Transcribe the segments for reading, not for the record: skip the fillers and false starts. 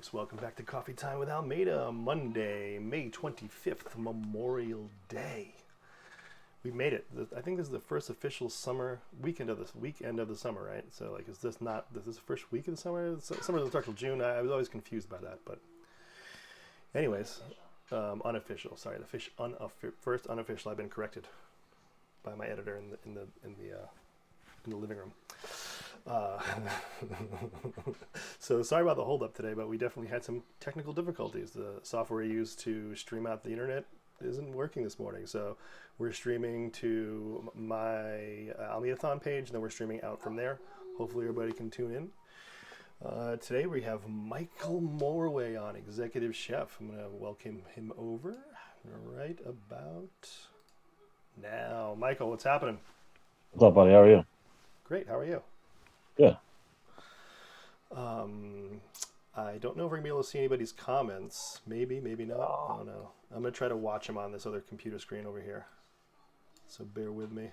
folks. Welcome back to Coffee Time with Almeida. Monday, May 25th, Memorial Day. We made it. I think this is the first official summer weekend of the summer, right? So, like, is this the first week of the summer? Summer doesn't start till June. I was always confused by that, but anyways, unofficial. Sorry, first unofficial. I've been corrected by my editor in the living room. So sorry about the holdup today, but we definitely had some technical difficulties. The software we used to stream out the internet isn't working this morning, so we're streaming to my Almeida page, and then we're streaming out from there. Hopefully everybody can tune in. Today we have Michael Morway on, executive chef. I'm going to welcome him over right about now. Michael, what's happening? What's up, buddy? How are you? Great. How are you? Good. I don't know if we're going to be able to see anybody's comments. Maybe not. I don't know. I'm going to try to watch them on this other computer screen over here. So bear with me.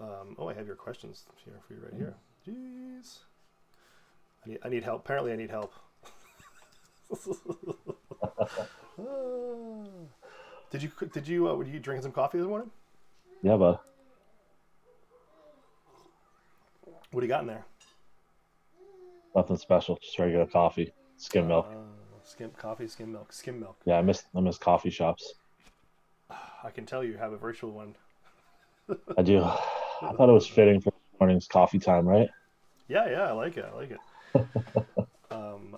I have your questions here for you right here. Jeez. I need help. Apparently I need help. Were you drinking some coffee this morning? Yeah, bud. What do you got in there? Nothing special. Just regular coffee. Skim milk. Skim milk. Yeah, I miss coffee shops. I can tell you have a virtual one. I do. I thought it was fitting for morning's coffee time, right? Yeah, I like it.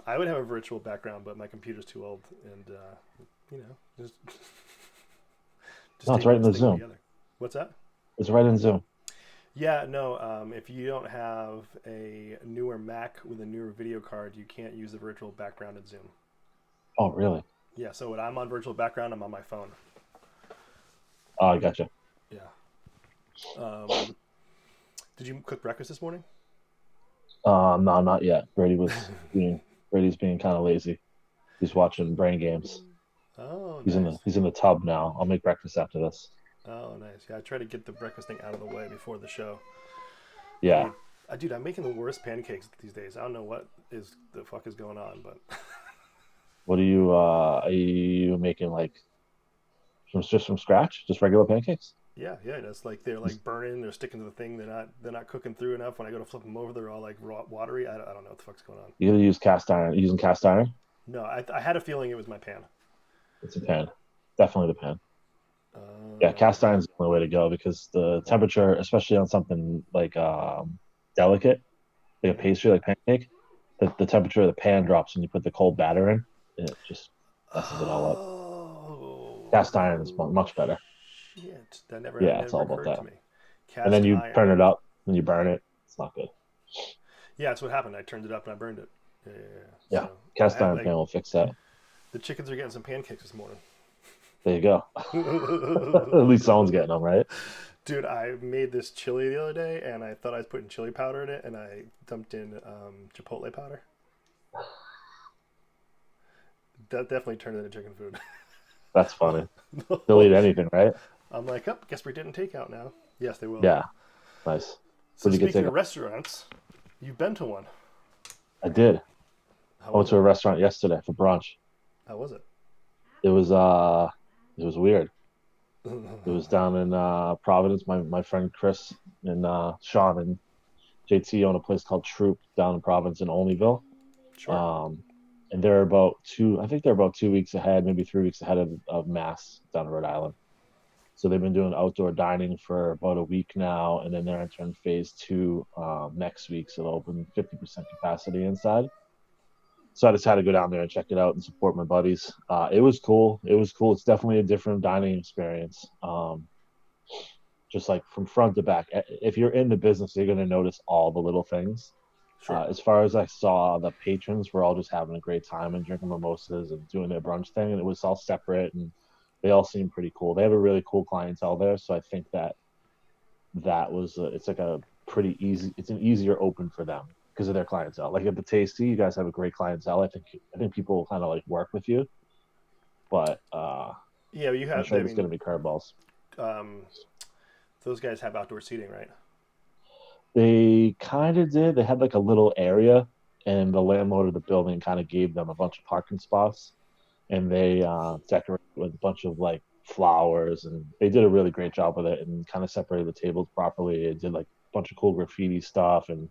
I would have a virtual background, but my computer's too old, and just No, it's right in the Zoom. together. What's that? It's right in Zoom. Yeah, no. If you don't have a newer Mac with a newer video card, you can't use the virtual background in Zoom. Oh, really? Yeah. So when I'm on virtual background, I'm on my phone. Oh, I gotcha. Yeah. Did you cook breakfast this morning? No, not yet. Brady's being kind of lazy. He's watching brain games. Oh, He's nice. in the tub now. I'll make breakfast after this. Oh, nice. Yeah, I try to get the breakfast thing out of the way before the show. Yeah. Dude, I'm making the worst pancakes these days. I don't know what the fuck is going on, but What are you making, like just from scratch? Just regular pancakes? yeah. That's like they're like burning. They're sticking to the thing. They're not cooking through enough. When I go to flip them over, they're all like raw, watery. I don't know what the fuck's going on. You gotta use cast iron. Using cast iron? No, I had a feeling it was my pan. It's a pan. Definitely the pan. Yeah, Uh, cast iron's the only way to go because the temperature, especially on something like delicate, like a pastry, like pancake, the temperature of the pan drops when you put the cold batter in. And it just messes it all up. Cast iron is much better. Shit, that never Yeah, it's all about occurred to that. me. And then Cast you iron. turn it up and you burn it. It's not good. Yeah, that's what happened. I turned it up and I burned it. Yeah. Yeah, So I cast had iron pan will fix that. the chickens are getting some pancakes this morning. There you go. At least someone's getting them, right? Dude, I made this chili the other day, and I thought I was putting chili powder in it, and I dumped in chipotle powder. That definitely turned into chicken food. They'll eat anything, right? I'm like, oh, guess we're getting takeout now. Yes, they will. Yeah, nice. So Where'd you get speaking of takeout? restaurants, you've been to one. I did. How I went was to it? a restaurant yesterday for brunch. How was it? It was weird. It was down in Providence. My friend Chris and Sean and JT own a place called Troop down in Providence in Olneyville. Sure. And they're about I think they're about 2 weeks ahead, maybe 3 weeks ahead of Mass down in Rhode Island. So they've been doing outdoor dining for about a week now, and then they're entering phase two next week. So they'll open 50% capacity inside. So I just had to go down there and check it out and support my buddies. It was cool. It's definitely a different dining experience. Just like from front to back. If you're in the business, you're going to notice all the little things. Sure. As far as I saw, the patrons were all just having a great time and drinking mimosas and doing their brunch thing. And it was all separate, and they all seem pretty cool. They have a really cool clientele there. So I think that was, it's like it's an easier open for them because of their clientele. Like at the Tasty, you guys have a great clientele. I think people kind of like work with you, but Yeah, you I'm have. sure there's going to be curveballs. Um, those guys have outdoor seating, right? They kind of did. They had like a little area and the landlord of the building kind of gave them a bunch of parking spots, and they decorated with a bunch of like flowers, and they did a really great job with it, and kind of separated the tables properly. It did like a bunch of cool graffiti stuff, and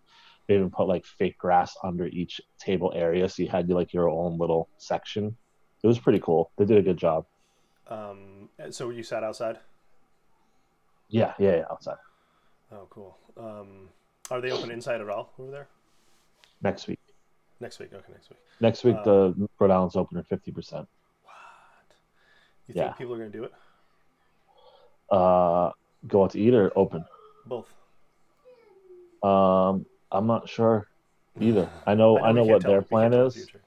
they even put like fake grass under each table area, so you had like your own little section. It was pretty cool. They did a good job. So you sat outside? Yeah, yeah, yeah, outside Oh, cool. Are they open inside at all over there? next week. Next week. Okay, next week. Next week, Um, the Rhode Island's open at 50%. what? You Yeah. think people are going to do it? Uh, Go out to eat or open? Both. I'm not sure either. I know I we know can't what tell. their We can't plan tell the is. future.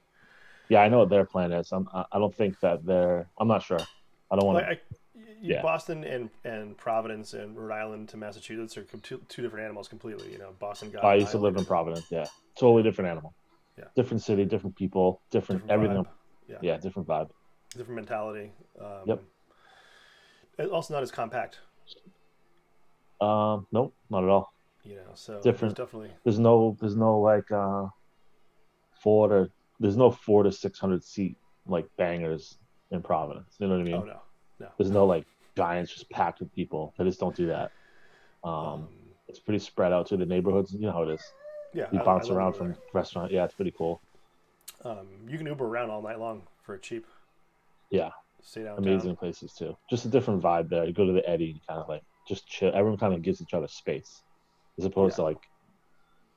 Yeah, I know what their plan is. I don't think that they're. I'm not sure. I don't want Like to. Yeah. Boston and Providence and Rhode Island to Massachusetts are two different animals completely. You know, Boston got I used to live in annihilated. Providence. Yeah, Yeah, totally different animal, yeah, different city, different people, different different vibe. everything. Yeah, Yeah, different vibe. different mentality. Yep. Also not as compact. Nope, not at all. You know, so there's Different. definitely. There's no like four to there's no 400 to 600 seat like bangers in Providence. You know what I Oh mean? no, no. There's no like giants just packed with people. They just don't do that. Um, Um, it's pretty spread out to the neighborhoods. You know how it is. yeah, You I bounce love it around over from there. restaurant. Yeah, it's pretty cool. You can Uber around all night long for cheap. Yeah, Stay downtown. amazing places too. Just a different vibe there. You go to the Eddie and kind of like just chill. Everyone kind of gives each other space, as opposed Yeah. to like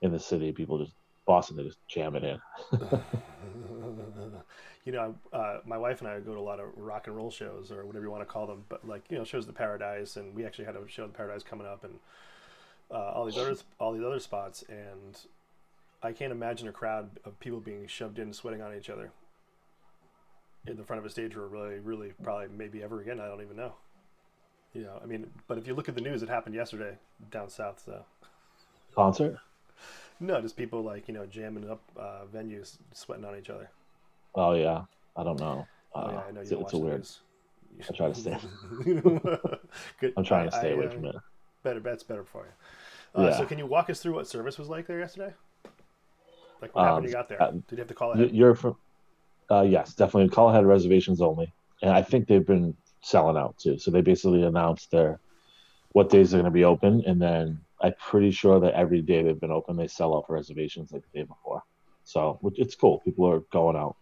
in the city, people just Boston, they just jam it in. You know, my wife and I go to a lot of rock and roll shows or whatever you want to call them, but like shows the Paradise, and we actually had a show the Paradise coming up, and all these other spots, and I can't imagine a crowd of people being shoved in, sweating on each other in the front of a stage where really, really, probably, maybe ever again. I don't even know. You know, I mean, but if you look at the news, it happened yesterday down south. So Concert? no, just people like jamming up venues, sweating on each other. Oh yeah, I don't know. Oh yeah, I know you don't It's a watch the weird. news. I try to stay. Good. I'm trying to stay away from it. Better. That's better for you. So Yeah. can you walk us through what service was like there yesterday? Like what happened Um, when you got there? uh, Did you have to call ahead? you're from yes, definitely call ahead reservations only, and I think they've been selling out too. So they basically announced their what days they're going to be open, and then I'm pretty sure that every day they've been open, they sell out for reservations like the day before. So it's cool. People are going out.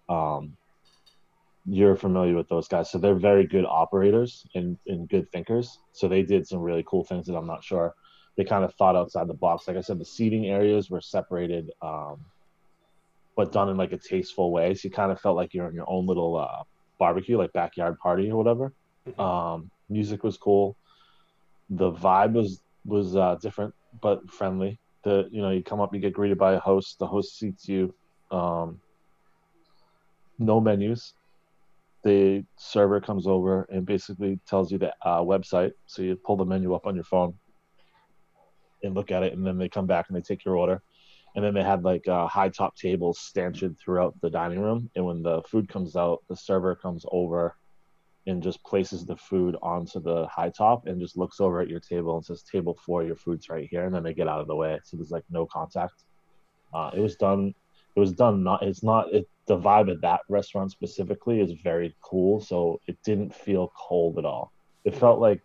You're familiar with those guys, so they're very good operators and good thinkers. So they did some really cool things that I'm not sure. They kind of thought outside the box. Like I said, the seating areas were separated, but done in like a tasteful way. So you kind of felt like you're in your own little barbecue, like backyard party or whatever. Hmm. Music was cool. The vibe was different but friendly. You come up, you get greeted by a host. The host seats you. Um, no menus. The server comes over and basically tells you the website. So you pull the menu up on your phone and look at it, and then they come back and they take your order. And then they had like high top tables stanchied throughout the dining room. And when the food comes out, the server comes over and just places the food onto the high top and just looks over at your table and says, "Table 4, your food's right here." And then they get out of the way, so there's like no contact. It was done. It was done. Not. It's not. The vibe at that restaurant specifically is very cool. So it didn't feel cold at all. It Hmm. felt like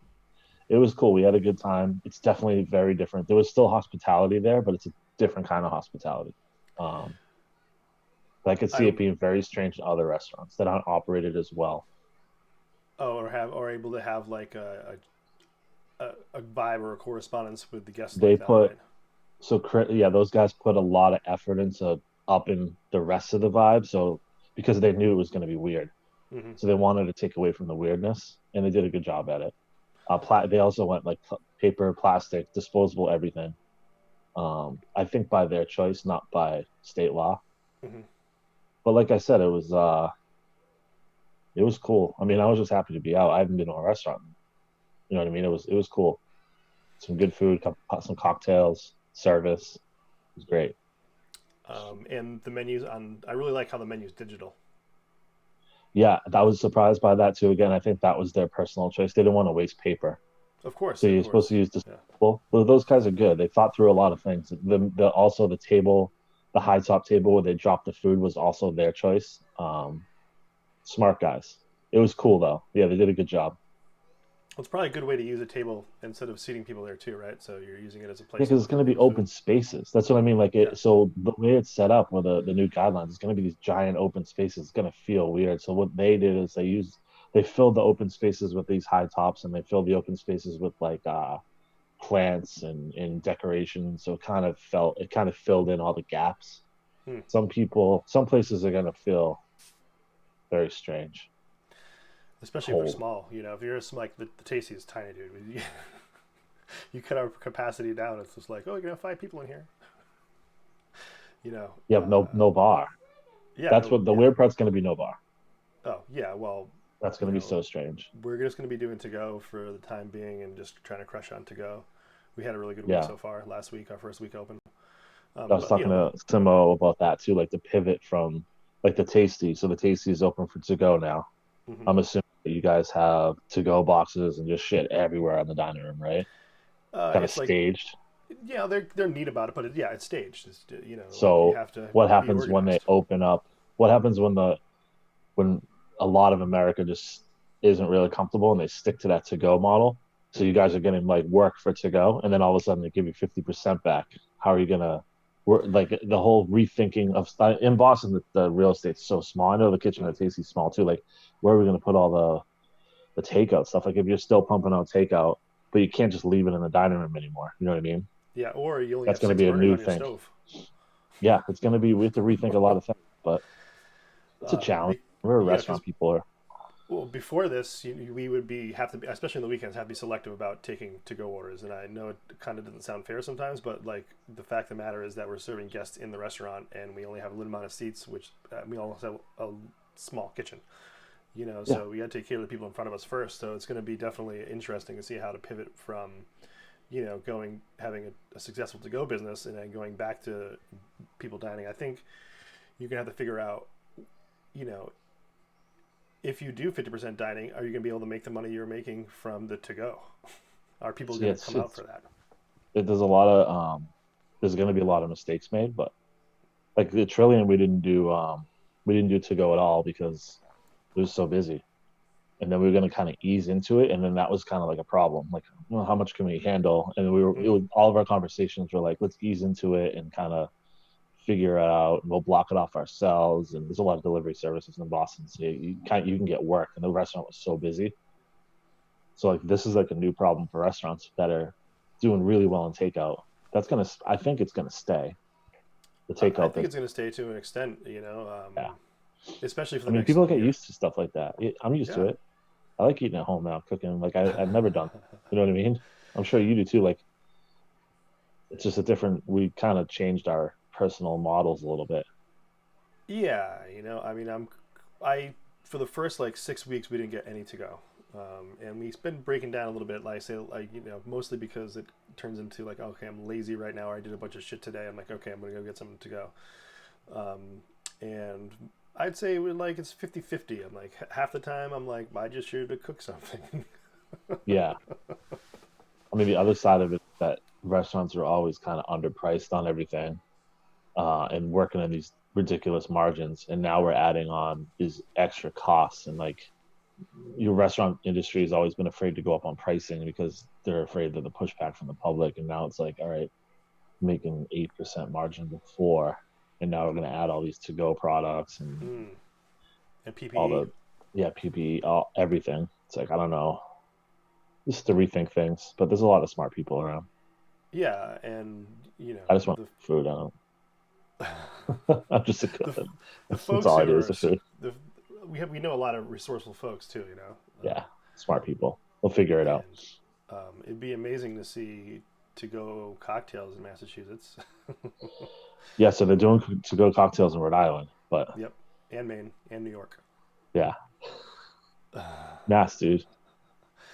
it was cool. We had a good time. It's definitely very different. There was still hospitality there, but it's a different kind of hospitality. Um, I could see it I'm being very strange in other restaurants that aren't operated as well. or able to have like a vibe or a correspondence with the guests They like that, put right? yeah, those guys put a lot of effort into upping the rest of the vibe. So because they knew it was going to be weird, Hmm. so they wanted to take away from the weirdness, and they did a good job at it. They also went like paper, plastic, disposable, everything. I think by their choice, not by state law. Hmm. But like I said, it was cool. I mean, I was just happy to be out. I haven't been to a restaurant. You know what I mean? It was cool. Some good food, some cocktails, service. It was great. And the menus on. I really like how the menu's digital. Yeah, I was surprised by that too. Again, I think that was their personal choice. They didn't want to waste paper. Of So course, of you're supposed course. to use Yeah. disposable. Well, those guys are good. They thought through a lot of things. Also the table. the high top table where they dropped the food was also their choice. Smart guys. It was cool though. Yeah, they did a good job. Well, it's probably a good way to use a table instead of seating people there too, right? So you're using it as a Yeah, because placeholder it's for going to be people's food. open spaces. That's what I mean. Like Yeah. it. So the way it's set up with the new guidelines, it's going to be these giant open spaces. It's going to feel weird. So what they did is they filled the open spaces with these high tops, and they filled the open spaces with like plants and decoration. So it kind of filled in all the gaps. Hmm. Some places are going to feel very strange, Especially if they're cold. small. If you're like the Tasty is tiny, dude. You cut our capacity down. It's just like, oh, you're gonna have 5 people in here. You know. You have no bar. Yeah. That's No. what the Yeah. weird part's going to be, no bar. Oh, yeah. Well, That's you going to be know, so strange. we're just gonna be doing to go for the time being and just trying to crush on to go. We had a really good week Yeah. so far. Last week, our first week open. I was But talking to Simo about that too, like the pivot from like the Tasty. So the Tasty is open for to go now. mhm. I'm assuming that you guys have to go boxes and just shit everywhere in the dining room, right? Kind of It's like, staged. yeah, they're neat about it, but it's staged. Like you So have to what be happens when they organized. open up? What happens when a lot of America just isn't really comfortable and they stick to that to go model? So you Mm. guys are getting like work for to go, and then all of a sudden they give you 50% back. How are you gonna work? Like the whole rethinking of in Boston, the real estate's so small. I know the kitchen Mm. at Tasty's small too. Like where are we gonna put all the takeout stuff? Like if you're still pumping out takeout, but you can't just leave it in the dining room anymore. You know what I mean? Yeah, or you only That's have gonna six be a burners new on your thing. stove. Yeah, it's gonna be. We have to rethink a lot of things, but it's a challenge. We're Yeah, because restaurant people. Are well, before this, we would have to be, especially on the weekends, have to be selective about taking to-go orders. And I know it kind of doesn't sound fair sometimes, but like the fact of the matter is that we're serving guests in the restaurant, and we only have a limited amount of seats, which we also have a small kitchen. yeah, So we got to take care of the people in front of us first. So it's going to be definitely interesting to see how to pivot from, going having a successful to-go business and then going back to people dining. I think you're gonna have to figure out, you know, if you do 50% dining, are you going to be able to make the money you're making from the to go? Are people yeah, going to come out for that? there's a lot of there's gonna be a lot of mistakes made, but like the Trillion, we didn't do to go at all because it was so busy. And then we were going to kind of ease into it, and then that was kind of like a problem. Like, well, how much can we handle? And Mm-hmm. all of our conversations were like, let's ease into it and kind of figure it out. And we'll block it off ourselves. And there's a lot of delivery services in Boston, so you can get work. And the restaurant was so busy, so like this is like a new problem for restaurants that are doing really well in takeout. I think it's gonna stay the I takeout think business. it's going to stay to an extent, Yeah, especially for I the mean, next people get year. used to stuff like that. I'm used to Yeah. it. I like eating at home now, cooking. Like I've never done. You know what I mean? I'm sure you do too. Like it's just a different. We kind of changed our personal models a little bit. Yeah. I mean, I, for the first like 6 weeks, we didn't get any to go. And we've been breaking down a little bit, like say, like mostly because it turns into like, okay, I'm lazy right now, or I did a bunch of shit today. I'm like, okay, I'm gonna go get something to go. And I'd say we're like it's 50-50. I'm like half the time I'm like I just here to cook something. Yeah. I mean, the other side of it is that restaurants are always kind of underpriced on everything, and working in these ridiculous margins. And now we're adding on these extra costs. And like your restaurant industry has always been afraid to go up on pricing because they're afraid of the pushback from the public. And now it's like, all right, making 8% margin before, and now we're going to add all these to go products and Mm. And all PPE. the yeah PPE, everything. It's like I don't know, just to rethink things. But there's a lot of smart people around. Yeah, and I just want the food. I don't. I'm just a the cook. the That's folks all I who do is are the food. the we know a lot of resourceful folks too. Yeah, smart people. They'll figure it out. And it'd be amazing to see to go cocktails in Massachusetts. Yeah, so they're doing to go cocktails in Rhode Island, but Yep, and Maine and New York. yeah, Mass, dude.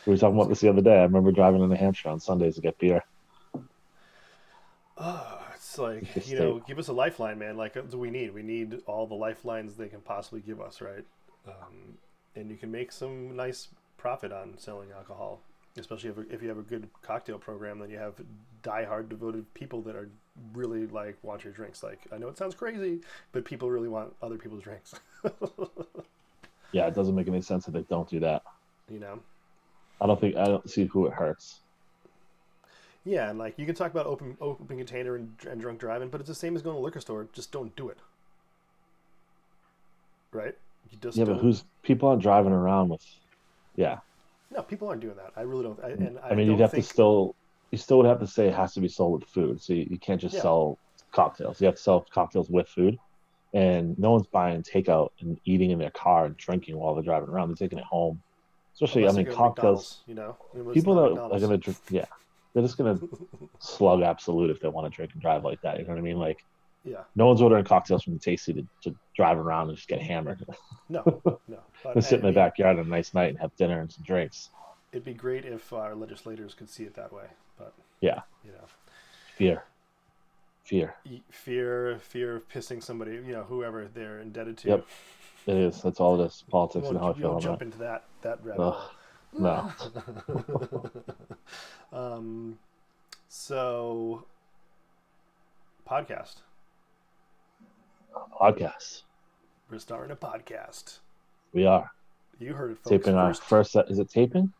We were talking It's about this the other day. I remember driving in New Hampshire on Sundays to get beer. it's like It's the state. give us a lifeline, man. Like, what do we need? We need all the lifelines they can possibly give us, right? And you can make some nice profit on selling alcohol. Especially if you have a good cocktail program, then you have diehard devoted people that are really like want your drinks. Like, I know it sounds crazy, but people really want other people's drinks. Yeah, it doesn't make any sense that they don't do that. You know? I don't see who it hurts. Yeah, and like you can talk about open container and drunk driving, but it's the same as going to a liquor store. Just don't do it. Right? You just Yeah, but don't. who's people aren't driving around with? Yeah, No, people aren't doing that. I really don't. And I I mean, don't think. you still would have to say it has to be sold with food. So you can't just Yeah, sell cocktails. You have to sell cocktails with food. And no one's buying takeout and eating in their car and drinking while they're driving around. They're taking it home. Especially, I unless they mean, go to cocktails. McDonald's. You know, it's People not that are McDonald's. gonna drink, yeah, they're just gonna slug Absolute if they want to drink and drive like that. You know what I mean? Like, Yeah. no one's ordering cocktails from the Tasty to drive around and just get hammered. No, no. And But sit in the backyard on a nice night and have dinner and some drinks. it'd be great if our legislators could see it that way. But Yeah, you know, fear, fear. fear of pissing somebody, whoever they're indebted to. Yep, it is. That's all it is. We Politics and won't, how I we feel won't on that. jump into that rabbit Ugh, hole. no. um, so podcast. Podcast. We're starting a podcast. We are You heard it, folks. taping our First, first. Is it taping?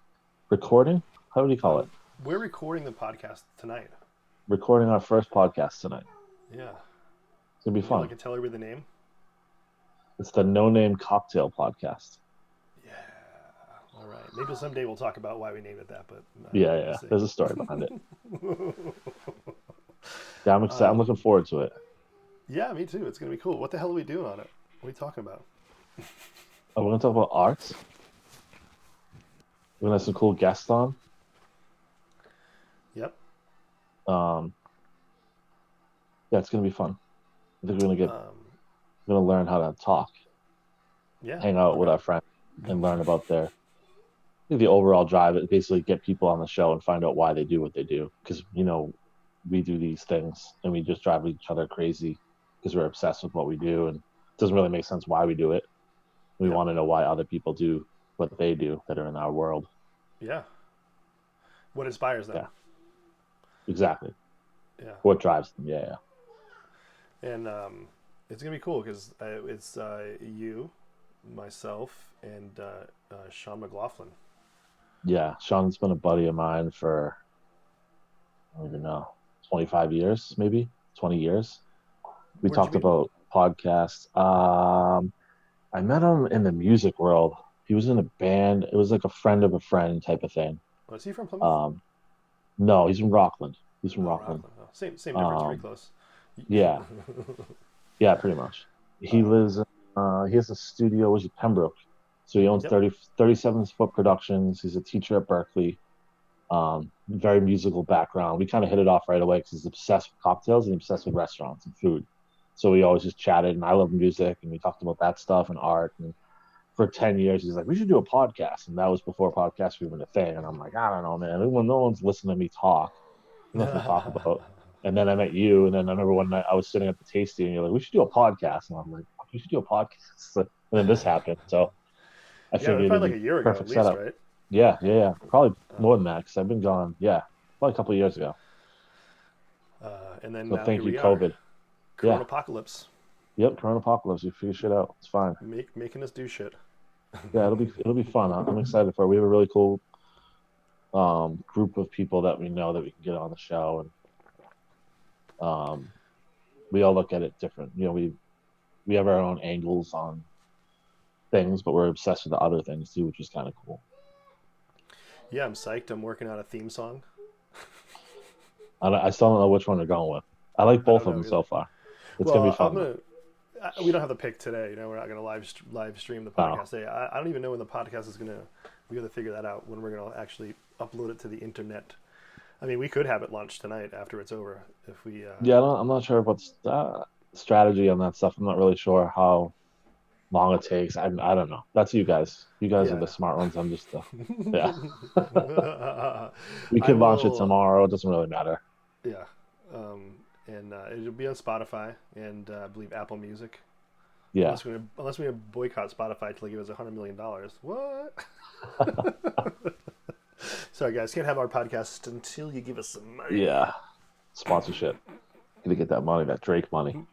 Recording? How would you call it? we're recording the podcast tonight. Recording our first podcast tonight. Yeah. It's gonna be Would you fun. like to tell everybody the name? It's the No Name Cocktail Podcast. Yeah. All right. Maybe someday we'll talk about why we named it that, but Yeah, we'll yeah. see. There's a story behind it. Yeah, I'm excited. I'm looking forward to it. Yeah, me too. It's gonna be cool. What the hell are we doing on it? What are we talking about? Oh, we're gonna talk about art. We're gonna have some cool guests on. Yep. Um, yeah, it's gonna be fun. I think Um, we're gonna learn how to talk, yeah. hang out with Okay. our friends, and learn about the overall drive. It basically get people on the show and find out why they do what they do. Because we do these things and we just drive each other crazy because we're obsessed with what we do, and it doesn't really make sense why we do it. We Yep. want to know why other people do what they do that are in our world. Yeah. What inspires them? Yeah, exactly. Yeah. What drives them? Yeah, And it's gonna be cool because it's you, myself, and Sean McLaughlin. yeah. Sean's been a buddy of mine for I don't even know, 25 years, maybe 20 years. We Where'd you talked meet him? about podcasts. I met him in the music world. He was in a band. It was like a friend of a friend type of thing. Oh, is he from Plymouth? Um, no, he's from Rockland. He's from Oh, Rockland. Rockland. Oh, same difference. Pretty Um, close. yeah, yeah, pretty much. He um, lives. He has a studio, which is Pembroke. So he owns yep. 37 Foot Productions. He's a teacher at Berkeley. Very musical background. We kind of hit it off right away because he's obsessed with cocktails and obsessed with restaurants and food. So we always just chatted, and I love music, and we talked about that stuff and art. And for 10 years, he's like, we should do a podcast. And that was before podcasts were even a thing. And I'm like, I don't know, man. No one's listening to me talk. There's nothing to talk about. And then I met you, and then I remember one night I was sitting at the tasting, and you're like, we should do a podcast. And I'm like, we should do a podcast. And then this happened. So I Yeah, it was figured it'd probably be like a year ago at perfect least, setup. right? Yeah. Probably more Um, than that because I've been gone. Yeah, probably a couple of years ago. and then So now here thank you, we are, COVID. Corona Yeah. apocalypse, Yep. Corona apocalypse. We figure shit out. It's fine. making us do shit. Yeah, it'll be fun. I'm excited for it. We have a really cool group of people that we know that we can get on the show, and we all look at it different. We have our own angles on things, but we're obsessed with the other things too, which is kind of cool. Yeah, I'm psyched. I'm working on a theme song. I still don't know which one they're going with. I like I both don't of know them so either. far. It's gonna be Well, I'm fun though. gonna. We don't have the pick today. We're not gonna live stream the No. podcast today. I don't even know when the podcast is gonna. We got to figure that out when we're gonna actually upload it to the internet. I mean, we could have it launched tonight after it's over if we. Yeah, I'm not sure what's strategy on that stuff. I'm not really sure how long it takes. I don't know. That's you guys. You guys are the Yeah. smart ones. I'm just the yeah. We I could launch it will. tomorrow. It doesn't really matter. Yeah. And it'll be on Spotify and I believe Apple Music. Yeah. Unless we boycott Spotify till they give us $100 million. What? Sorry, guys, can't have our podcast until you give us some money. Yeah, sponsorship. Gonna get that money, that Drake money.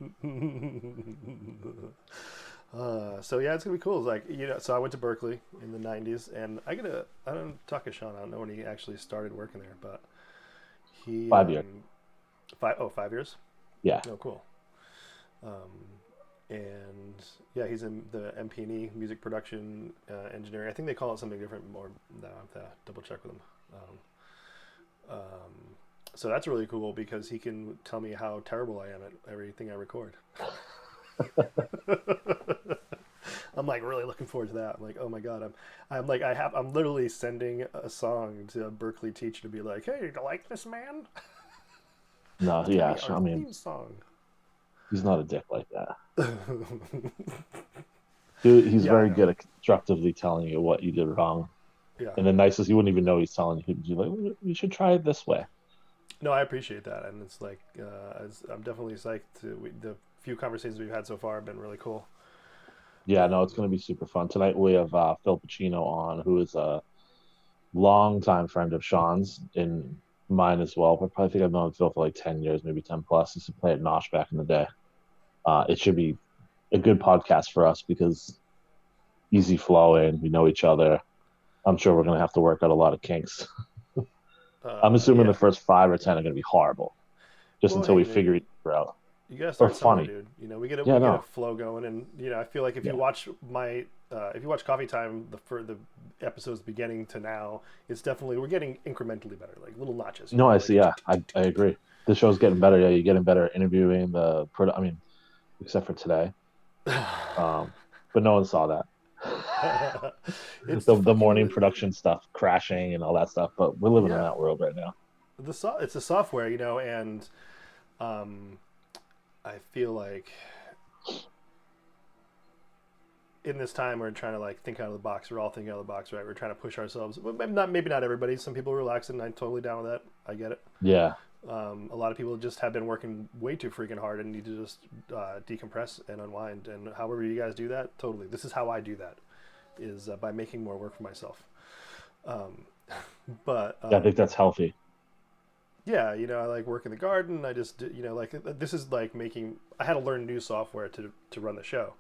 So yeah, it's gonna be cool. It's like so I went to Berkeley in the '90s, and I don't talk to Sean. I don't know when he actually started working there, but he 5 years. 5 years. Yeah. Oh, cool. Um, and yeah, he's in the MP&E music production engineering. I think they call it something different. More, no, I have to double check with him. So that's really cool because he can tell me how terrible I am at everything I record. I'm like really looking forward to that. I'm like, oh my god, I'm literally sending a song to a Berkeley teacher to be like, hey, do you like this, man? No, It's gonna yeah. be our I mean, theme song. he's not a dick like that. He's Yeah, I very know. good at constructively telling you what you did wrong. Yeah. And the nicest, you wouldn't even know he's telling you. He'd be like, you should try it this way. No, I appreciate that, and it's like I'm definitely psyched. The few conversations we've had so far have been really cool. Yeah, no, it's Um, going to be super fun. Tonight we have Phil Pacino on, who is a longtime friend of Sean's and mine as well. But probably think I've known Phil for like 10 years, maybe 10 plus. He used to play at Nosh back in the day. It should be a good podcast for us because easy flowing, we know each other. I'm sure we're going to have to work out a lot of kinks. I'm assuming the yeah. first 5 or 10 are going to be horrible, just Well, until hey, we figure each other out. you gotta Or start somewhere, funny. dude. Yeah, We get a no. flow going, and I feel like Yeah. if you watch Coffee Time, for the episodes beginning to now, it's definitely we're getting incrementally better, like little notches. No, I see. Like Yeah, I agree. The show's getting better. Yeah, you're getting better at interviewing I mean, except for today. Um, but no one saw that. it's The morning fucking production stuff crashing and all that stuff. But we're living in yeah. that world right now. It's the software, and um, I feel like in this time we're trying to like think out of the box. We're all thinking out of the box, right? We're trying to push ourselves. Well, maybe not everybody. Some people are relaxing. I'm totally down with that. I get it. Yeah, A lot of people just have been working way too freaking hard and need to just decompress and unwind. And however you guys do that, totally. This is how I do that, is by making more work for myself. Um, but yeah, I think that's healthy. yeah, I like work in the garden. I just, like this is like making. I had to learn new software to run the show.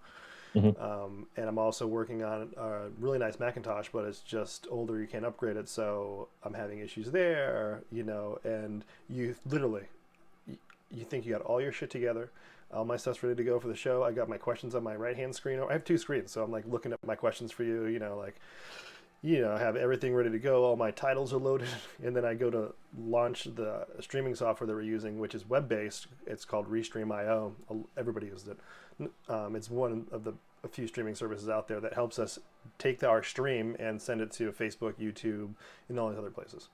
Hmm. And I'm also working on a really nice Macintosh, but it's just older. You can't upgrade it, so I'm having issues there. And you literally, you think you got all your shit together, all my stuff's ready to go for the show. I got my questions on my right hand screen. I have two screens, so I'm like looking at my questions for you. I have everything ready to go. All my titles are loaded, and then I go to launch the streaming software that we're using, which is web based. It's called Restream.io. Everybody uses it. It's one of the a few streaming services out there that helps us take our stream and send it to Facebook, YouTube, and all these other places.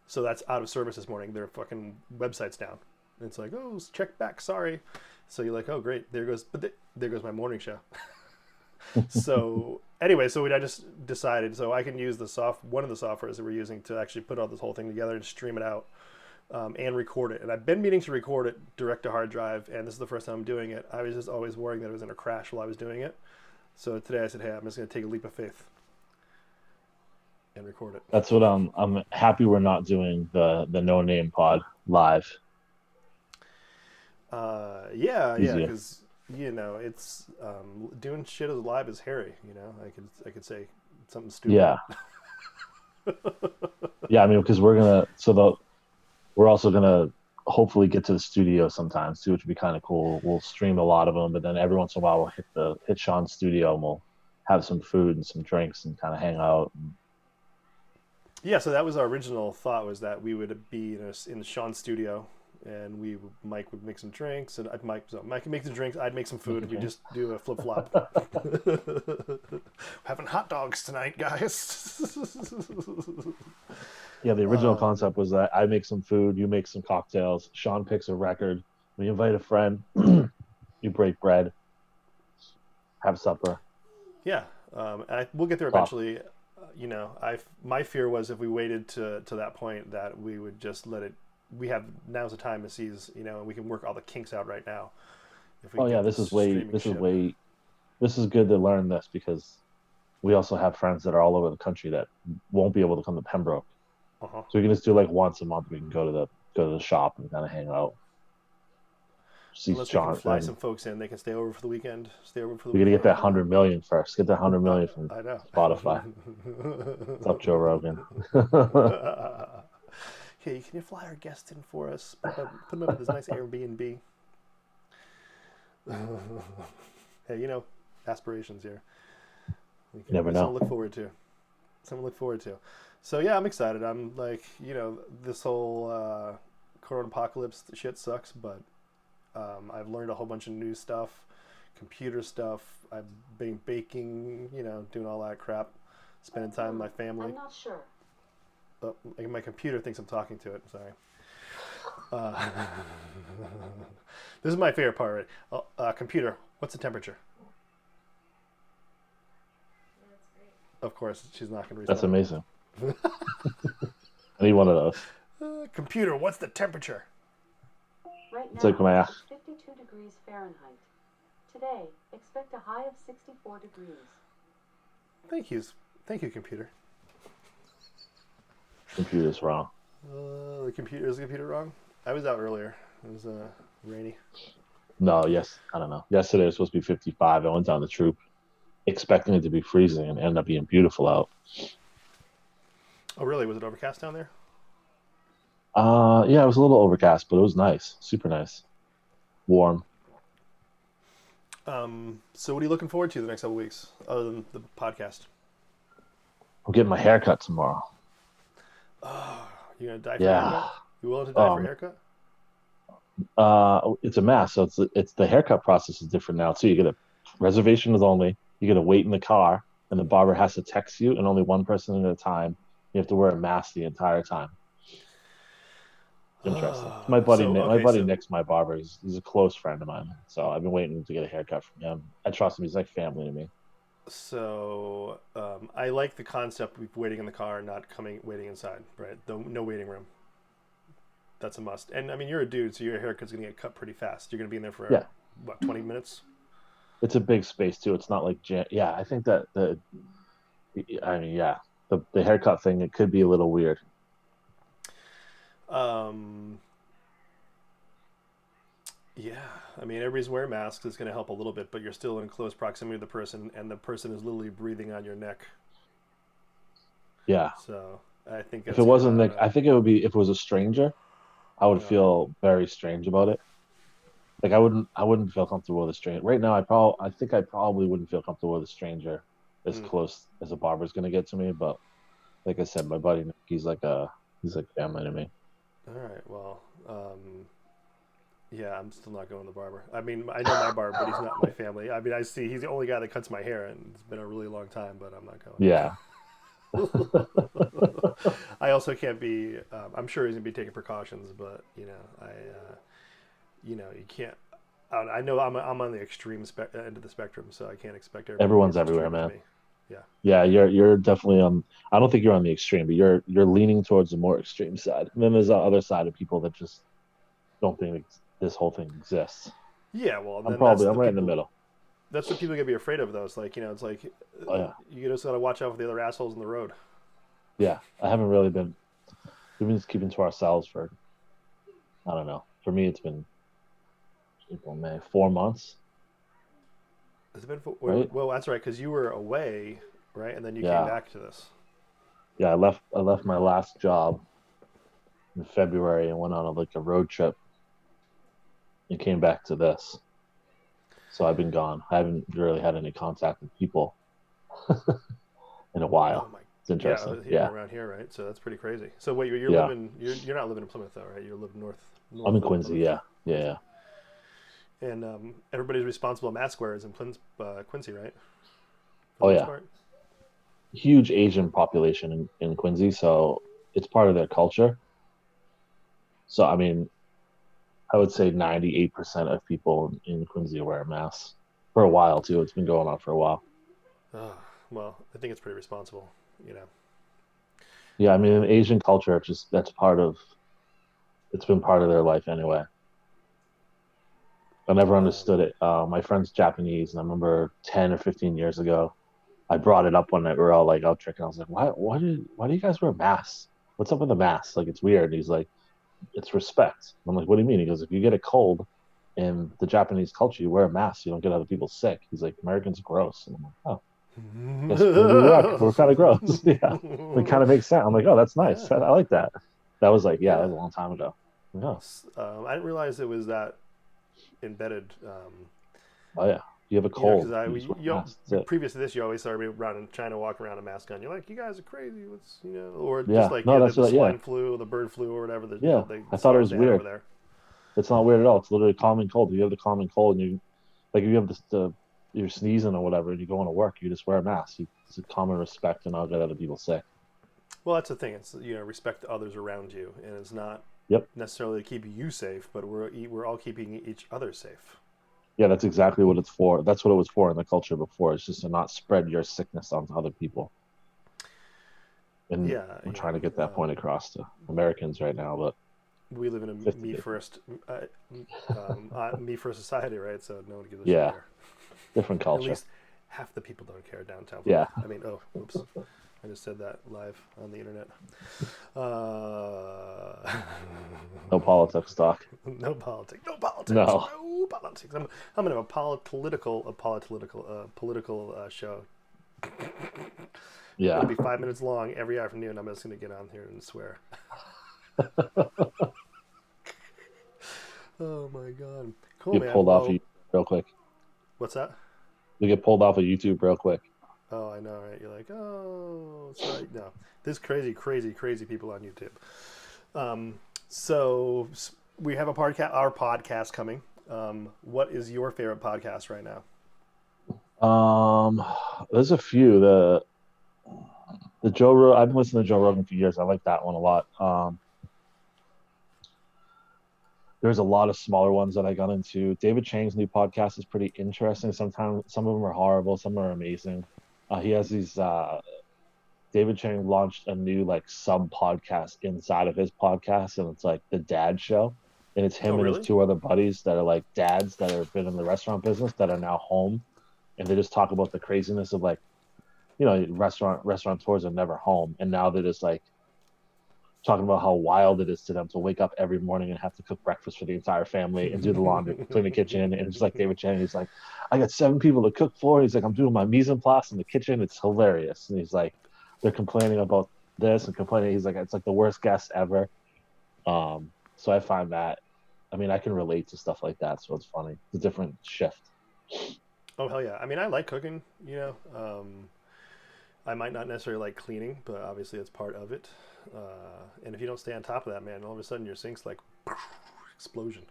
So that's out of service this morning. Their fucking website's down. And it's like, oh, check back. Sorry. So you're like, oh, great. There goes my morning show. So anyway, I just decided so I can use one of the softwares that we're using to actually put all this whole thing together and stream it out. And record it. And I've been meaning to record it direct to hard drive, and this is the first time I'm doing it. I was just always worrying that it was going to crash while I was doing it. So today I said, hey, I'm just going to take a leap of faith and record it. That's what I'm happy we're not doing the no name pod live. Yeah, Easier. because it's doing shit as live is hairy. I could say something stupid. Yeah, yeah. I mean, because we're also gonna hopefully get to the studio sometimes too, which would be kind of cool. We'll stream a lot of them, but then every once in a while we'll hit Sean's studio and we'll have some food and some drinks and kind of hang out. Yeah, so that was our original thought, was that we would be in Sean's studio, and Mike would make some drinks, and Mike would make the drinks, I'd make some food, and we just do a flip flop. Having hot dogs tonight, guys. Yeah, the original concept was that I make some food, you make some cocktails, Sean picks a record, we invite a friend, you break bread, have supper. Yeah, we'll get there Talk. eventually. My fear was if we waited to that point that we would just let it. Now's the time to seize, and we can work all the kinks out right now. If we Oh yeah, get this streaming ship. this is good to learn this because we also have friends that are all over the country that won't be able to come to Pembroke. Uh-huh. So we can just do like once a month. We can go to the shop and kind of hang out, see Unless we can Sean, fly and some folks in, they can stay over for the weekend. Stay over for the we got to get weekend. that 100 million first. Get that 100 million from I know. Spotify. What's up, Joe Rogan? Hey, can you fly our guest in for us? Put them up at this nice Airbnb. Hey, aspirations here. You never Something to know. look forward to. Something to look forward to. So yeah, I'm excited. I'm like, this whole corona apocalypse shit sucks, but I've learned a whole bunch of new stuff, computer stuff. I've been baking, doing all that crap, spending time with my family. I'm not sure. My computer thinks I'm talking to it. Sorry. Uh, this is my favorite part. Right? Computer, what's the temperature? That's great. Of course, she's not going to That's respond. amazing. I need one of those. Computer, what's the temperature? Right It's now, like when I it's 52 degrees Fahrenheit. Today, expect a high of 64 degrees. Thank you, computer. computer's wrong. Is the computer wrong? I was out earlier. It was rainy. No, yes, I don't know. Yesterday it was supposed to be 55. I went down the troop expecting it to be freezing and ended up being beautiful out. Oh, really? Was it overcast down there? Yeah, it was a little overcast, but it was nice, super nice, warm. So what are you looking forward to the next couple weeks, other than the podcast? I'm getting my hair cut tomorrow. Oh, you gonna die for a Yeah. haircut? You willing to die for a haircut? It's a mass. So it's the haircut process is different now too. You get a reservation is only. You get to wait in the car, and the barber has to text you, and only one person at a time. You have to wear a mask the entire time. Interesting. My buddy, So My okay, buddy so Nick's my barber. He's a close friend of mine, so I've been waiting to get a haircut from him. I trust him. He's like family to me. I like the concept of waiting in the car, not waiting inside. Right? No waiting room. That's a must. And I mean, you're a dude, so your haircut's gonna get cut pretty fast. You're gonna be in there for Yeah, what, 20 minutes? it's a big space too. It's not like yeah. I think that I mean yeah, the haircut thing it could be a little weird. Um, yeah, I mean, everybody's wearing masks. It's going to help a little bit, but you're still in close proximity to the person, and the person is literally breathing on your neck. Yeah. So I think If it that's kind wasn't Nick, of I think it would be if it was a stranger, I would yeah. feel very strange about it. Like I wouldn't feel comfortable with a stranger. Right now I think I probably wouldn't feel comfortable with a stranger as Mm. close as a barber's gonna get to me. But like I said, my buddy Nick, he's like family to me. All right. Well, yeah, I'm still not going to the barber. I mean, I know my barber, but he's not my family. I mean, I see he's the only guy that cuts my hair, and it's been a really long time, but I'm not going. Yeah. I also can't be. I'm sure he's gonna be taking precautions, but you can't. I know I'm on the extreme end of the spectrum, so I can't expect everybody to be Everyone's as everywhere, extreme as man. me. Yeah. Yeah, you're definitely on. I don't think you're on the extreme, but you're leaning towards the more extreme side. And then there's the other side of people that just don't think this whole thing exists. Yeah. Well, and I'm then that's probably I'm the right in the people. middle. That's what people gotta be afraid of, though. It's like it's like Oh yeah, you just gotta watch out for the other assholes in the road. yeah. I haven't really been. We've been just keeping to ourselves for I don't know. For me, it's been April, May, 4 months, Has it been? right? Well, that's right, because you were away, right, and then you came Yeah, back to this. yeah. I left my last job in February and went on like a road trip and came back to this. So I've been gone. I haven't really had any contact with people in a Oh while. my. It's Yeah, interesting. even Yeah, around here, right? So that's pretty crazy. So wait, you're yeah. living. You're not living in Plymouth though, right? You live I'm in north of Quincy. Plymouth, Yeah, yeah, yeah. and everybody's responsible mask wearers in Quincy, right? For the Oh most yeah. part. Huge Asian population in Quincy, so it's part of their culture. So I mean, I would say 98% of people in Quincy wear masks for a while too. It's been going on for a while. Oh, well, I think it's pretty responsible. You know. Yeah, I mean, in Um, Asian culture, it's just it's been part of their life anyway. I never um, understood it. My friend's Japanese, and I remember 10 or 15 years ago, I brought it up one night. We were all like out drinking. I was like, why do you guys wear masks? What's up with the masks? Like, it's weird. And he's like, it's respect. I'm like, what do you mean? He goes, if you get a cold in the Japanese culture, you wear a mask. You don't get other people sick. He's like, Americans are gross. And I'm like, oh, guess maybe we're kind of gross. Yeah, it kind of makes sense. I'm like, oh, that's nice. I Yeah. like that. That was like, yeah, that Yeah. was a long time ago. No, I didn't realize it was that embedded. oh yeah, you have a Because cold, you just wear a mask. That's it. previous to this, you always saw everybody around in China walking around a mask on. You're like, you guys are crazy. What's or just Yeah, like no, that's the what. Yeah, swine flu, the bird flu, or whatever yeah. they I thought it SARS was they had over weird. there. It's not weird at all. It's literally common cold. If you have the common cold and you like if you have you're sneezing or whatever and you go into work, you just wear a mask. It's a common respect and not get other people sick. Well, that's the thing. It's respect others around you, and it's not Yep. necessarily to keep you safe, but we're all keeping each other safe. Yeah, that's exactly what it's for. That's what it was for in the culture before. It's just to not spread your sickness onto other people. And Yeah, we're trying to get that point across to Americans right now, but we live in a 50 me first society, right? So no one gives a shit yeah, here. different At culture. least half the people don't care downtown. Yeah. I mean, oh, oops. I just said that live on the internet. No politics talk. No politics. No politics. No. No politics. I'm gonna have a political show. Yeah. It'll be 5 minutes long every afternoon. I'm just gonna get on here and swear. Oh my god. Cool, Get man. pulled off Well, of YouTube real quick. what's that? We get pulled off of YouTube real quick. Oh, I know, right? You're like, oh, sorry. No, there's crazy people on YouTube. So we have our podcast coming. What is your favorite podcast right now? There's a few. The Joe Rogan. I've been listening to Joe Rogan for years. I like that one a lot. There's a lot of smaller ones that I got into. David Chang's new podcast is pretty interesting. Sometimes some of them are horrible, some are amazing. He has these. David Chang launched a new like sub podcast inside of his podcast, and it's like the Dad Show, and it's Oh, him and his really? two other buddies that are like dads that have been in the restaurant business that are now home, and they just talk about the craziness of like, restaurateurs are never home, and now they're just like talking about how wild it is to them to wake up every morning and have to cook breakfast for the entire family and do the laundry, clean the kitchen. And just like David Chang, he's like, I got 7 people to cook for. He's like, I'm doing my mise en place in the kitchen. It's hilarious. And he's like, they're complaining about this and complaining. He's like, it's like the worst guest ever. So I find that, I mean, I can relate to stuff like that. So it's funny. It's a different shift. Oh, hell yeah. I mean, I like cooking, I might not necessarily like cleaning, but obviously it's part of it. And if you don't stay on top of that, man, all of a sudden your sink's like explosion.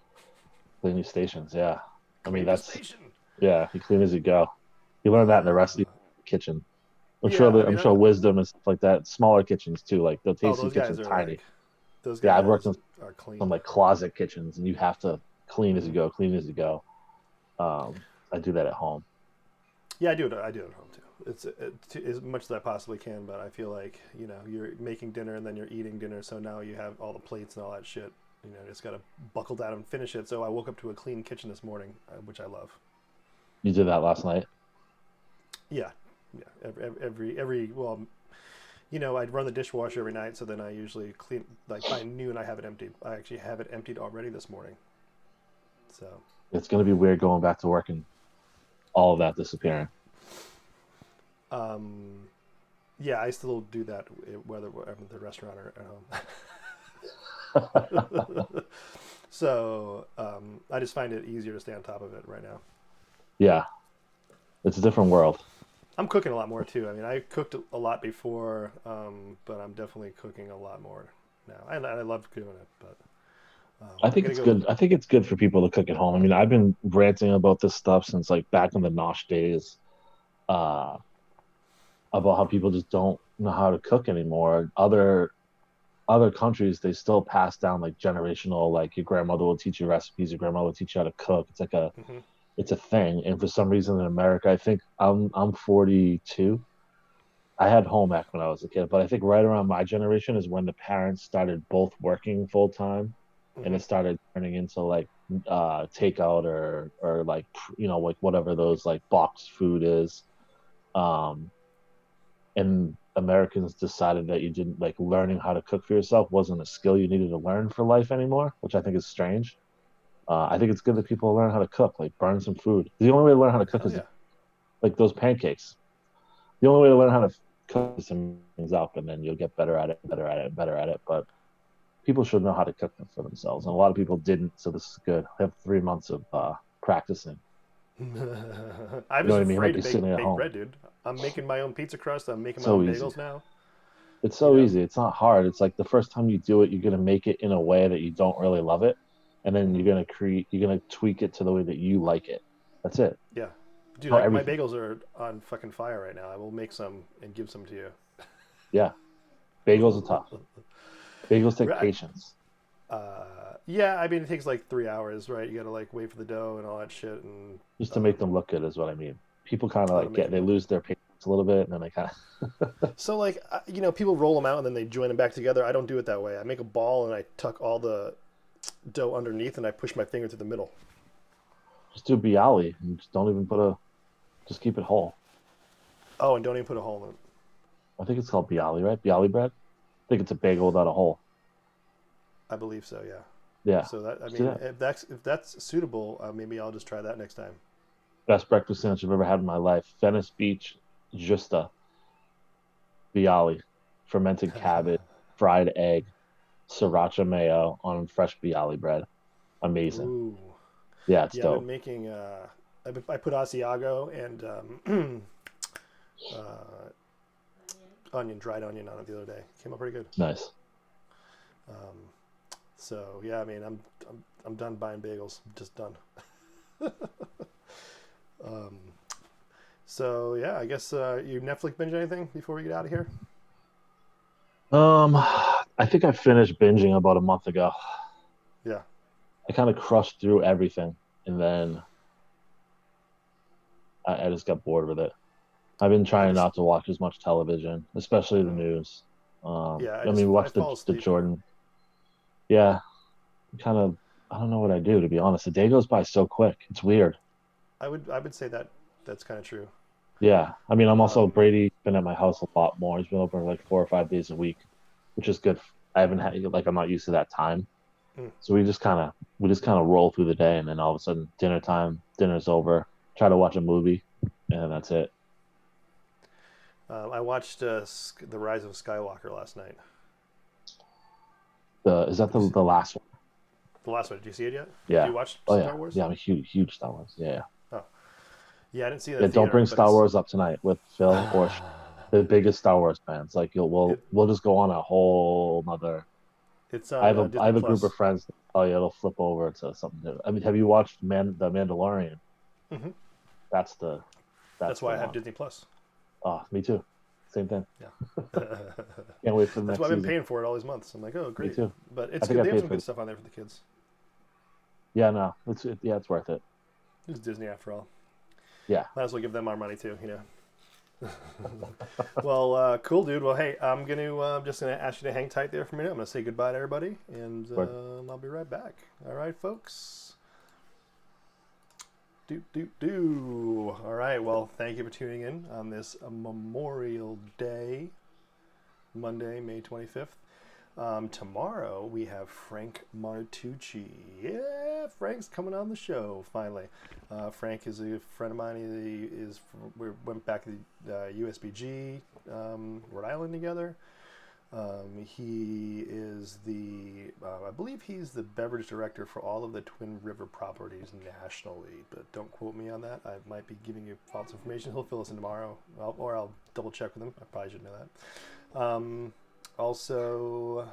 Clean your stations. Yeah. I mean, Clean your that's, station. yeah, you clean as you go. You learn that in the rest of the kitchen. I'm Yeah, I I'm mean, sure wisdom and stuff like that. Smaller kitchens too, like the tasty those guys kitchen's are tiny. like, those Yeah, I've worked guys in are some clean. like closet kitchens, and you have to clean as you go, clean as you go. I do that at home. Yeah, I do it at home too. It's as much as I possibly can, but I feel like you're making dinner and then you're eating dinner, so now you have all the plates and all that shit. Just gotta buckle down and finish it. So I woke up to a clean kitchen this morning, which I love. You did that last night. Yeah, yeah. Every well, I'd run the dishwasher every night, so then I usually clean like by noon. I have it emptied. I actually have it emptied already this morning. So It's gonna be weird going back to work and all of that disappearing. yeah, I still do that whether I'm at the restaurant or at home. So I just find it easier to stay on top of it right now. Yeah, it's a different world. I'm cooking a lot more too. I mean, I cooked a lot before, but I'm definitely cooking a lot more now. I love doing it, but I think it's good. I think it's good for people to cook at home. I mean, I've been ranting about this stuff since like back in the Nosh days, uh, about how people just don't know how to cook anymore. Other countries, they still pass down like generational, like your grandmother will teach you recipes, your grandmother will teach you how to cook. It's like Mhm. it's a thing. And for some reason in America, I think I'm 42. I had home ec when I was a kid, but I think right around my generation is when the parents started both working full time, and Mhm. it started turning into like takeout or like like whatever those like boxed food is. and Americans decided that you didn't like learning how to cook for yourself wasn't a skill you needed to learn for life anymore, which I think is strange. I think it's good that people learn how to cook, like burn some food. The only way to learn how to cook Hell is yeah. like those pancakes. The only way to learn how to cook some things up, and then you'll get better at it, better at it, better at it. But people should know how to cook them for themselves, and a lot of people didn't. So this is good. I have 3 months of practicing. I'm You know just what I mean? afraid Like to you're sitting at bake home. bread, dude. I'm making my own pizza crust. I'm making my So own easy. bagels now. It's You so know. easy. It's not hard. It's like the first time you do it, you're gonna make it in a way that you don't really love it, and then Hmm. you're gonna tweak it to the way that you like it. That's it. Yeah, dude. Not My everything. bagels are on fucking fire right now. I will make some and give some to you. Yeah, bagels are tough. Bagels take Right. patience Yeah, I mean it takes like 3 hours, right? You gotta like wait for the dough and all that shit, and just to make them look good, is what I mean. People kind of how to like make them they look good. lose their patience a little bit, and then they kind of So like people roll them out and then they join them back together. I don't do it that way. I make a ball and I tuck all the dough underneath and I push my finger through the middle. just do bialy and just don't even put a just keep it whole. Oh, and don't even put a hole in it. I think it's called bialy, right? Bialy bread. I think it's a bagel without a hole. I believe so. Yeah. Yeah, So that I just do mean, that. if that's suitable, maybe I'll just try that next time. Best breakfast sandwich I've ever had in my life. Venice Beach, Justa, bialy, fermented cabbage, fried egg, sriracha mayo on fresh bialy bread. Amazing. Ooh. Yeah, it's Yeah, I've been dope. making. I put Asiago and uh, dried onion on it the other day. Came out pretty good. Nice. Um, so yeah, I mean, I'm done buying bagels. I'm just done. Um, so yeah, I guess you Netflix binge anything before we get out of here? I think I finished binging about a month ago. Yeah. I kind of crushed through everything, and then I just got bored with it. I've been I trying just not to watch as much television, especially the news. yeah, I mean, we I watched fall the asleep. Jordan. Yeah, kind of. I don't know what I do, to be honest. The day goes by so quick. It's weird. I would say that that's kind of true. Yeah, I mean, I'm also Um, Brady's been at my house a lot more. He's been over like 4 or 5 days a week, which is good. I haven't had like I'm not used to that time, mm, so we just kind of roll through the day, and then all of a sudden dinner time, dinner's over. Try to watch a movie, and that's it. I watched the Rise of Skywalker last night. The is that Did you see the last one? the last one? Did you see it yet? Do Yeah. you watch Oh Star yeah, Wars? yeah. I'm a huge Star Wars. Yeah, yeah. Oh, yeah, I didn't see it in Yeah, the don't theater, bring but Star Wars up tonight with Phil or the biggest Star Wars fans. Like it we'll just go on a whole nother. it's on I Disney have a group of Plus. friends. Oh yeah, it'll flip over to something new. I mean, have you watched the Mandalorian? Hmm. That's the That's that's the why I have one. Disney Plus. Oh, me too. Same thing. Yeah. Can't wait for the That's why next I've been season. paying for it all these months. I'm like, oh, Me great. too. But I it's think good. I They have paid some for. good stuff on there for the kids. Yeah, no, yeah, it's worth it. It's Disney after all. Yeah. Might as well give them our money too. Well, cool, dude. Well, hey, I'm just gonna ask you to hang tight there for a minute. I'm gonna say goodbye to everybody, and Word. I'll be right back. All right, folks. Do. All right. Well, thank you for tuning in on this Memorial Day, Monday, May 25th. Tomorrow we have Frank Martucci. Yeah, Frank's coming on the show finally. Frank is a friend of mine. We went back to the USBG, Rhode Island together. He is I believe he's the beverage director for all of the Twin River properties nationally, but don't quote me on that. I might be giving you false information. He'll fill us in tomorrow, or I'll double check with him. I probably should know that. Also,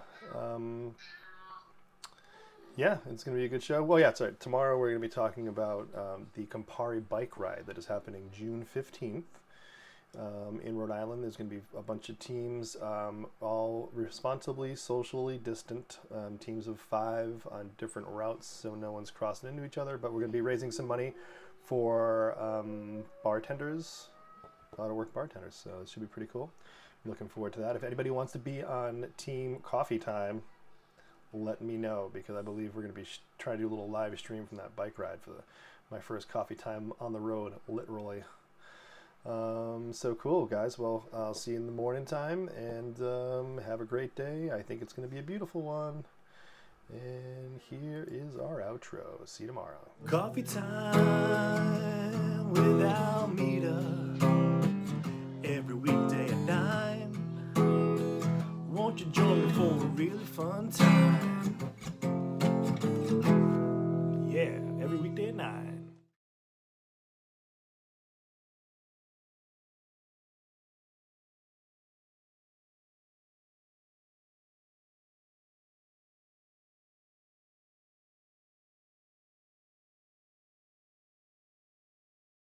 yeah, it's going to be a good show. Well, yeah, sorry. Tomorrow we're going to be talking about the Campari bike ride that is happening June 15th. In Rhode Island, there's going to be a bunch of teams, all responsibly, socially distant, teams of 5 on different routes, so no one's crossing into each other. But we're going to be raising some money for bartenders, out of work bartenders. So it should be pretty cool. I'm looking forward to that. If anybody wants to be on Team Coffee Time, let me know, because I believe we're going to be trying to do a little live stream from that bike ride for my first coffee time on the road, literally. So cool, guys. Well, I'll see you in the morning time, and have a great day. I think it's going to be a beautiful one. And here is our outro. See you tomorrow. Coffee time with Almeida.